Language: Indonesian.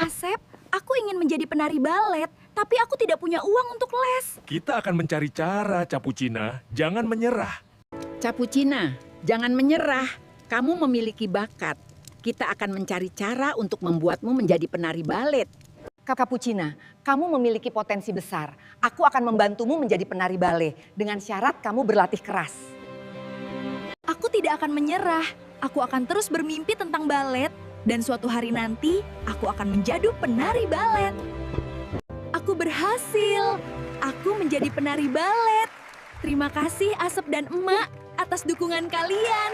Asep, aku ingin menjadi penari balet, tapi aku tidak punya uang untuk les. Kita akan mencari cara, Capucina. Jangan menyerah. Capucina, jangan menyerah. Kamu memiliki bakat. Kita akan mencari cara untuk membuatmu menjadi penari balet. Capucina, kamu memiliki potensi besar. Aku akan membantumu menjadi penari balet dengan syarat kamu berlatih keras. Aku tidak akan menyerah. Aku akan terus bermimpi tentang balet. Dan suatu hari nanti, aku akan menjadi penari balet. Aku berhasil. Aku menjadi penari balet. Terima kasih Asep dan Emak atas dukungan kalian.